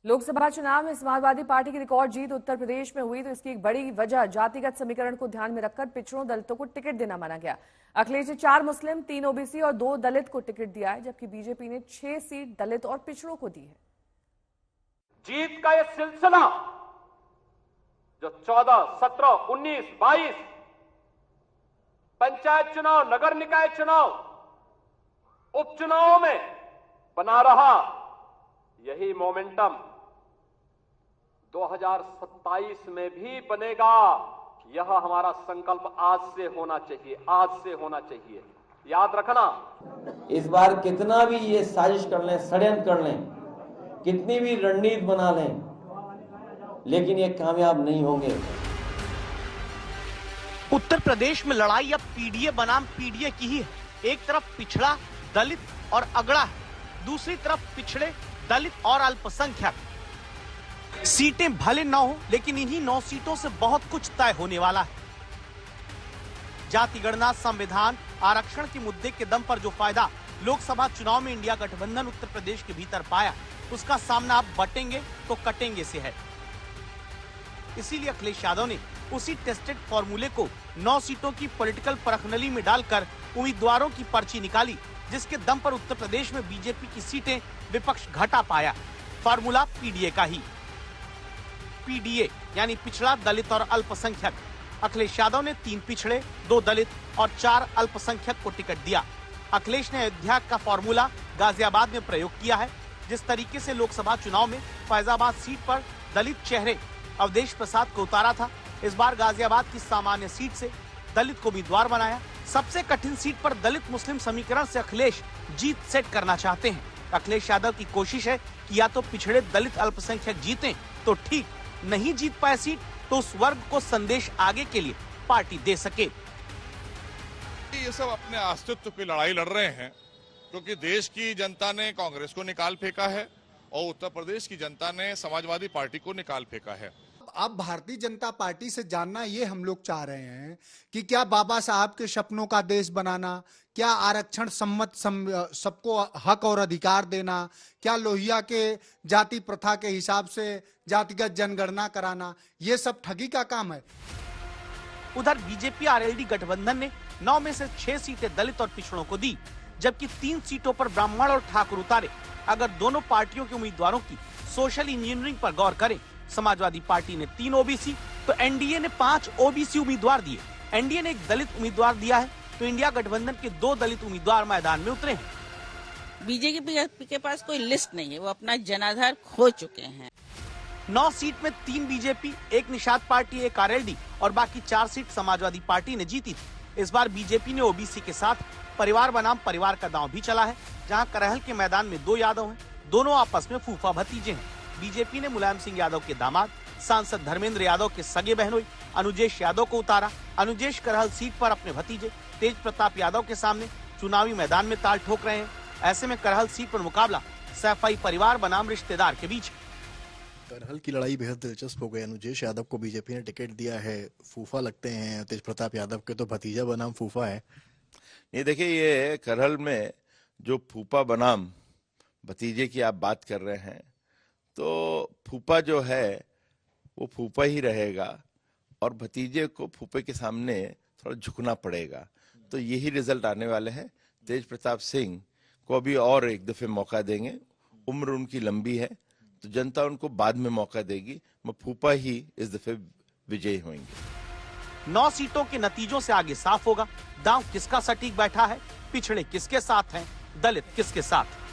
लोकसभा चुनाव में समाजवादी पार्टी की रिकॉर्ड जीत उत्तर प्रदेश में हुई तो इसकी एक बड़ी वजह जातिगत समीकरण को ध्यान में रखकर पिछड़ों दलितों को टिकट देना माना गया। अखिलेश ने 4 मुस्लिम, 3 ओबीसी और 2 दलित को टिकट दिया है, जबकि बीजेपी ने 6 सीट दलित और पिछड़ों को दी है। जीत का यह सिलसिला जो 14, 17, 19, 22 पंचायत चुनाव, नगर निकाय चुनाव, उपचुनावों में बना रहा, यही मोमेंटम 2027 में भी बनेगा। यह हमारा संकल्प आज से होना चाहिए, आज से होना चाहिए। याद रखना, इस बार कितना भी ये साजिश कर लें, षड्यंत्र कर लें, कितनी भी रणनीति बना लें, लेकिन ये कामयाब नहीं होंगे। उत्तर प्रदेश में लड़ाई अब पीडीए बनाम पीडीए की ही है। एक तरफ पिछड़ा, दलित और अगड़ा है, दूसरी तरफ पिछड़े, दलित और अल्पसंख्यक। सीटें भले न हो, लेकिन इन्हीं 9 सीटों से बहुत कुछ तय होने वाला है। जाति गणना, संविधान, आरक्षण के मुद्दे के दम पर जो फायदा लोकसभा चुनाव में इंडिया गठबंधन उत्तर प्रदेश के भीतर पाया, उसका सामना अब बटेंगे तो कटेंगे से है। इसीलिए अखिलेश यादव ने उसी टेस्टेड फॉर्मूले को 9 सीटों की पॉलिटिकल परखनली में डालकर उम्मीदवारों की पर्ची निकाली, जिसके दम पर उत्तर प्रदेश में बीजेपी की सीटें विपक्ष घटा पाया। फार्मूला पीडीए का ही। पीडीए यानी पिछड़ा, दलित और अल्पसंख्यक। अखिलेश यादव ने 3 पिछड़े, 2 दलित और 4 अल्पसंख्यक को टिकट दिया। अखिलेश ने अयोध्या का फॉर्मूला गाजियाबाद में प्रयोग किया है। जिस तरीके से लोकसभा चुनाव में फैजाबाद सीट पर दलित चेहरे अवधेश प्रसाद को उतारा था, इस बार गाजियाबाद की सामान्य सीट से दलित को उम्मीदवार बनाया। सबसे कठिन सीट पर दलित मुस्लिम समीकरण से अखिलेश जीत सेट करना चाहते हैं। अखिलेश यादव की कोशिश है कि या तो पिछड़े, दलित, अल्पसंख्यक जीतें तो ठीक, नहीं जीत पाए सीट तो उस वर्ग को संदेश आगे के लिए पार्टी दे सके। ये सब अपने अस्तित्व की लड़ाई लड़ रहे हैं, क्योंकि देश की जनता ने कांग्रेस को निकाल फेंका है और उत्तर प्रदेश की जनता ने समाजवादी पार्टी को निकाल फेंका है। अब भारतीय जनता पार्टी से जानना ये हम लोग चाह रहे हैं कि क्या बाबा साहब के सपनों का देश बनाना, क्या आरक्षण सम्मत सबको हक और अधिकार देना, क्या लोहिया के जाति प्रथा के हिसाब से जातिगत जनगणना कराना, ये सब ठगी का काम है। उधर बीजेपी आरएलडी गठबंधन ने 9 में से 6 सीटें दलित और पिछड़ों को दी, जबकि 3 सीटों पर ब्राह्मण और ठाकुर उतारे। अगर दोनों पार्टियों के उम्मीदवारों की सोशल इंजीनियरिंग पर गौर करें, समाजवादी पार्टी ने 3 ओबीसी तो एनडीए ने 5 ओबीसी उम्मीदवार दिए। एनडीए ने 1 दलित उम्मीदवार दिया है तो इंडिया गठबंधन के 2 दलित उम्मीदवार मैदान में उतरे हैं। बीजेपी के पास कोई लिस्ट नहीं है, वो अपना जनाधार खो चुके हैं। 9 सीट में 3 बीजेपी, 1 निषाद पार्टी, 1 आरएलडी और बाकी 4 सीट समाजवादी पार्टी ने जीती थी। इस बार बीजेपी ने ओबीसी के साथ परिवार बनाम परिवार का दांव भी चला है, जहां करहल के मैदान में 2 यादव हैं, दोनों आपस में फूफा भतीजे हैं। बीजेपी ने मुलायम सिंह यादव के दामाद, सांसद धर्मेंद्र यादव के सगे बहनोई अनुजेश यादव को उतारा। अनुजेश करहल सीट पर अपने भतीजे तेज प्रताप यादव के सामने चुनावी मैदान में ताल ठोक रहे हैं। ऐसे में करहल सीट पर मुकाबला सैफई परिवार बनाम रिश्तेदार के बीच। करहल की लड़ाई बेहद दिलचस्प हो गई। अनुजेश यादव को बीजेपी ने टिकट दिया है, फूफा लगते हैं। तेज प्रताप यादव के तो भतीजा बनाम फूफा है। ये देखिए, ये करहल में जो फूफा बनाम भतीजे की आप बात कर रहे हैं, तो फूफा जो है वो फूफा ही रहेगा और भतीजे को फूफे के सामने थोड़ा झुकना पड़ेगा। तो यही रिजल्ट आने वाले हैं। तेज प्रताप सिंह को अभी और एक दफे मौका देंगे, उम्र उनकी लंबी है, तो जनता उनको बाद में मौका देगी। फूफा ही इस दफे विजयी होंगे। 9 सीटों के नतीजों से आगे साफ होगा दांव किसका सटीक बैठा है, पिछड़े किसके साथ हैं, दलित किसके साथ।